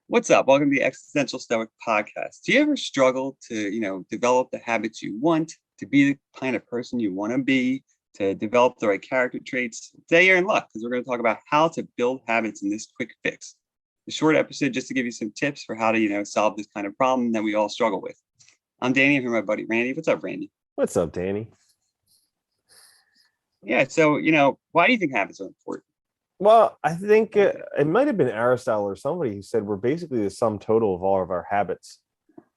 What's up? Welcome to the Existential Stoic podcast. Do you ever struggle to, develop the habits you want, to be the kind of person you want to be, to develop the right character traits? Today you're in luck because we're going to talk about how to build habits in this quick fix. The short episode just to give you some tips for how to, solve this kind of problem that we all struggle with. I'm Danny. I'm here with my buddy Randy. What's up, Randy? What's up, Danny? Yeah. So, why do you think habits are important? Well, I think it might have been Aristotle or somebody who said we're basically the sum total of all of our habits.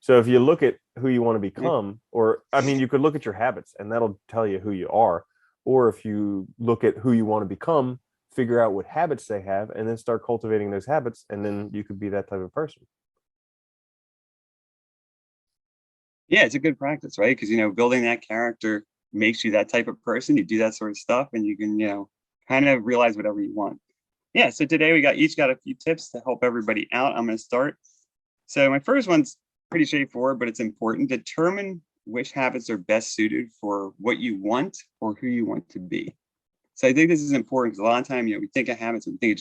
So if you look at who you want to Yeah. become, or I mean, you could look at your habits and that'll tell you who you are. Or if you look at who you want to become, figure out what habits they have, and then start cultivating those habits, and then you could be that type of person. Yeah, it's a good practice, right? Because building that character makes you that type of person. You do that sort of stuff, and you can, kind of realize whatever you want. Yeah. So today we got a few tips to help everybody out. I'm going to start. So my first one's pretty straightforward, but it's important. Determine which habits are best suited for what you want or who you want to be. So I think this is important because a lot of time, we think of habits and we think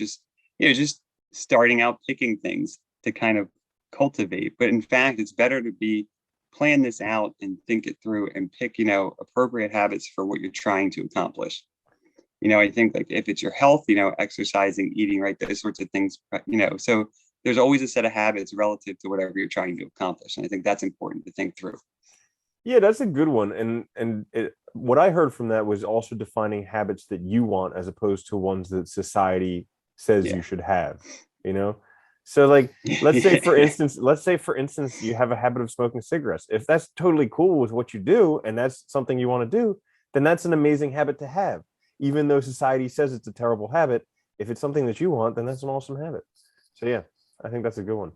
it's just starting out picking things to kind of cultivate. But in fact, it's better to be plan this out and think it through and pick, appropriate habits for what you're trying to accomplish. I think like if it's your health, exercising, eating right, those sorts of things, so there's always a set of habits relative to whatever you're trying to accomplish. And I think that's important to think through. Yeah, that's a good one. What I heard from that was also defining habits that you want as opposed to ones that society says Yeah. you should have, you know? So like let's say for instance you have a habit of smoking cigarettes. If that's totally cool with what you do and that's something you want to do, then that's an amazing habit to have. Even though society says it's a terrible habit, if it's something that you want, then that's an awesome habit. So yeah, I think that's a good one.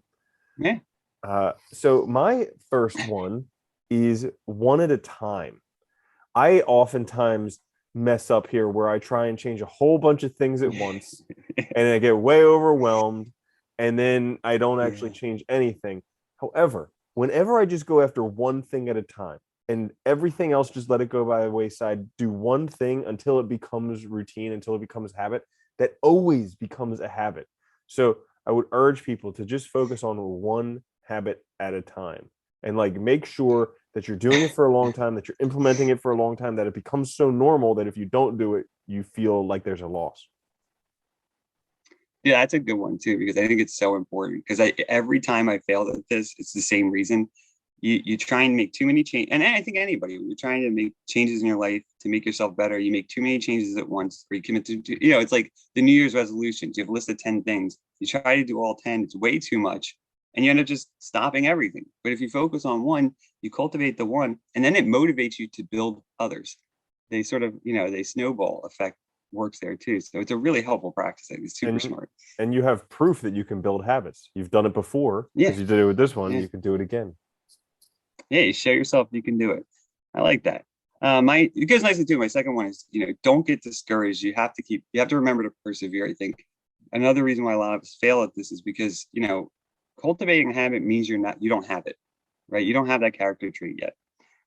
Yeah. So my first one is one at a time. I oftentimes mess up here where I try and change a whole bunch of things at once and I get way overwhelmed and then I don't actually Yeah. change anything. However, whenever I just go after one thing at a time and everything else just let it go by the wayside, do one thing until it becomes routine, until it becomes habit, that always becomes a habit. So I would urge people to just focus on one habit at a time and like make sure that you're doing it for a long time, that you're implementing it for a long time, that it becomes so normal that if you don't do it, you feel like there's a loss. Yeah, that's a good one too, because I think it's so important. Because every time I failed at this, it's the same reason. You try and make too many changes, and I think anybody, you're trying to make changes in your life to make yourself better. You make too many changes at once, or you commit to, it's like the New Year's resolutions. You have a list of 10 things. You try to do all 10, it's way too much, and you end up just stopping everything. But if you focus on one, you cultivate the one, and then it motivates you to build others. They sort of, they snowball effect works there too. So it's a really helpful practice. I think it's super And smart. and you have proof that you can build habits. You've done it before Yeah. because you did it with this one. Yeah. You can do it again. Yeah. You show yourself you can do it. I like that. It goes nicely too. My second one is, don't get discouraged. You have to remember to persevere. I think another reason why a lot of us fail at this is because, cultivating a habit means you don't have it, right? You don't have that character trait yet.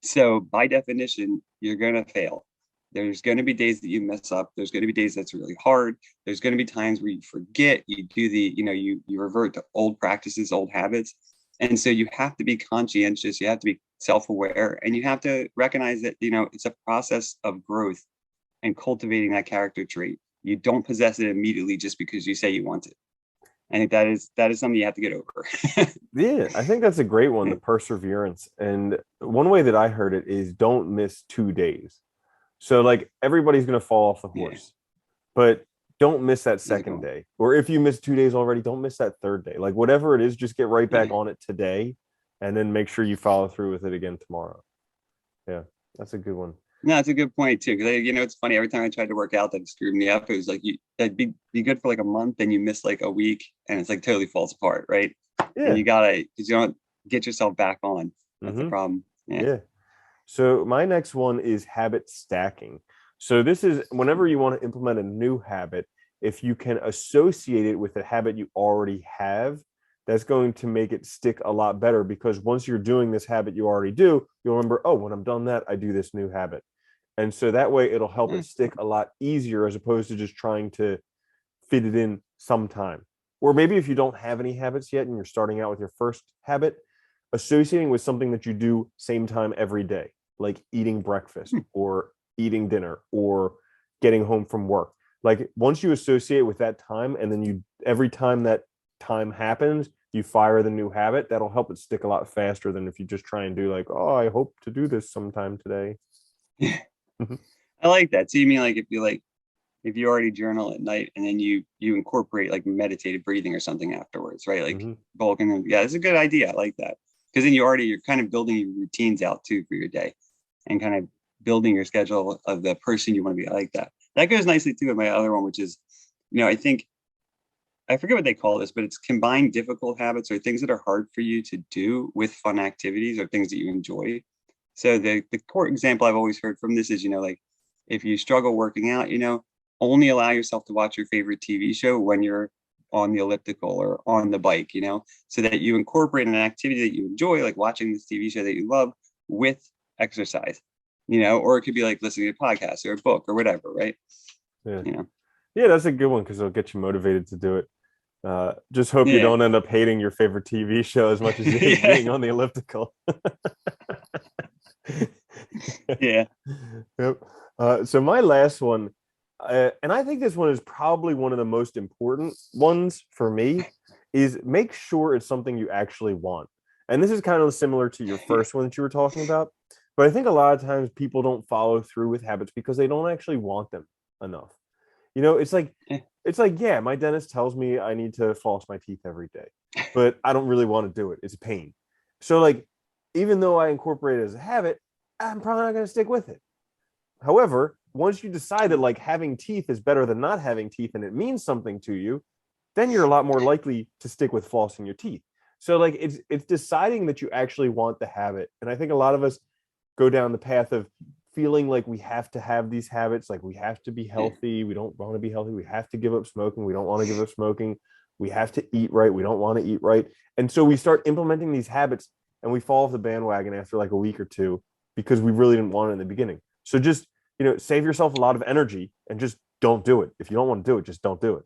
So by definition, you're going to fail. There's going to be days that you mess up. There's going to be days that's really hard. There's going to be times where you forget, you do you revert to old practices, old habits. And so you have to be conscientious, you have to be self-aware, and you have to recognize that, it's a process of growth and cultivating that character trait. You don't possess it immediately just because you say you want it. I think that is something you have to get over. Yeah, I think that's a great one, the perseverance. And one way that I heard it is don't miss 2 days. So like everybody's gonna fall off the Yeah, horse, but don't miss that that's a good second one. day. Or if you miss 2 days already, don't miss that third day. Like whatever it is, just get right back Yeah. on it today and then make sure you follow through with it again tomorrow. Yeah, that's a good one. No, that's a good point too. Because it's funny. Every time I tried to work out, that screwed me up. It was like that'd be good for like a month, and you miss like a week, and it's like totally falls apart, right? And Yeah. you gotta, because you don't get yourself back on. That's the Hmm. problem. Yeah. Yeah. So my next one is habit stacking. So this is whenever you want to implement a new habit, if you can associate it with a habit you already have, that's going to make it stick a lot better because once you're doing this habit you already do, you'll remember, oh, when I'm done that, I do this new habit. And so that way it'll help Yeah. it stick a lot easier as opposed to just trying to fit it in sometime. Or maybe if you don't have any habits yet and you're starting out with your first habit, associating with something that you do same time every day, like eating breakfast or eating dinner or getting home from work. Like once you associate with that time, and then you every time that time happens, you fire the new habit, that'll help it stick a lot faster than if you just try and do like, oh, I hope to do this sometime today. I like that. So you mean like if you already journal at night and then you incorporate like meditative breathing or something afterwards, right? Like bulking. Yeah, it's a good idea. I like that. Because then you're kind of building your routines out too for your day and kind of building your schedule of the person you want to be. I like that. That goes nicely too with my other one, which is, I think I forget what they call this, but it's combine difficult habits or things that are hard for you to do with fun activities or things that you enjoy. So the core example I've always heard from this is, like if you struggle working out, only allow yourself to watch your favorite TV show when you're on the elliptical or on the bike, so that you incorporate an activity that you enjoy, like watching this TV show that you love with exercise, or it could be like listening to a podcast or a book or whatever, right? Yeah. Yeah, that's a good one because it'll get you motivated to do it. Just hope you don't end up hating your favorite TV show as much as you hate being on the elliptical. Yeah. Yep. So my last one, and I think this one is probably one of the most important ones for me, is make sure it's something you actually want. And this is kind of similar to your first one that you were talking about. But I think a lot of times people don't follow through with habits because they don't actually want them enough. It's like, yeah, my dentist tells me I need to floss my teeth every day, but I don't really want to do it. It's a pain. So like, even though I incorporate it as a habit, I'm probably not going to stick with it. However, once you decide that like having teeth is better than not having teeth and it means something to you, then you're a lot more likely to stick with flossing your teeth. So like it's deciding that you actually want the habit. And I think a lot of us go down the path of feeling like we have to have these habits, like we have to be healthy. We don't want to be healthy. We have to give up smoking. We don't want to give up smoking. We have to eat right. We don't want to eat right. And so we start implementing these habits and we fall off the bandwagon after like a week or two because we really didn't want it in the beginning. So just, save yourself a lot of energy and just don't do it. If you don't want to do it, just don't do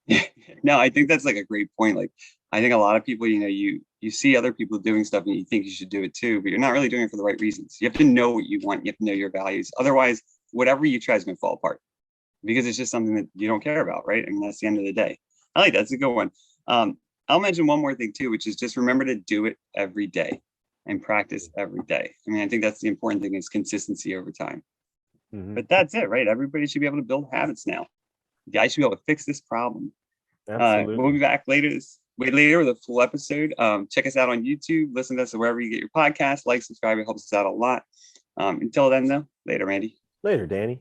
it. No, I think that's like a great point. Like, I think a lot of people, you see other people doing stuff and you think you should do it too, but you're not really doing it for the right reasons. You have to know what you want. You have to know your values. Otherwise, whatever you try is going to fall apart because it's just something that you don't care about, right? I mean, that's the end of the day. I like that. That's a good one. I'll mention one more thing too, which is just remember to do it every day and practice every day. I mean, I think that's the important thing is consistency over time. But that's it, right? Everybody should be able to build habits now. I should be able to fix this problem. We'll be back later with a full episode. Check us out on YouTube. Listen to us wherever you get your podcast. Like, subscribe. It helps us out a lot. Until then, though, later, Randy. Later, Danny.